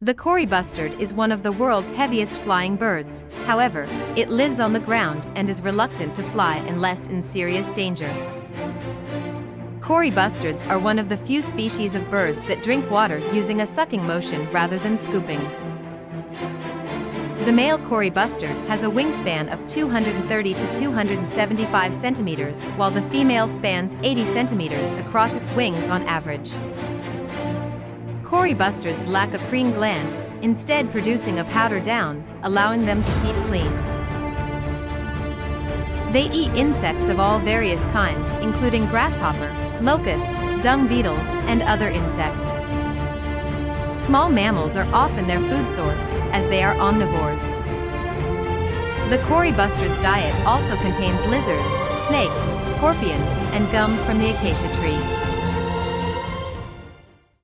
The Cory bustard is one of the world's heaviest flying birds. However, it lives on the ground and is reluctant to fly unless in serious danger. Cory bustards are one of the few species of birds that drink water using a sucking motion rather than scooping. The male Cory bustard has a wingspan of 230 to 275 centimeters, while the female spans 80 centimeters across its wings on average. Cory bustards lack a preen gland, instead producing a powder down, allowing them to keep clean. They eat insects of all various kinds, including grasshopper, locusts, dung beetles, and other insects. Small mammals are often their food source, as they are omnivores. The Cory bustard's diet also contains lizards, snakes, scorpions, and gum from the acacia tree.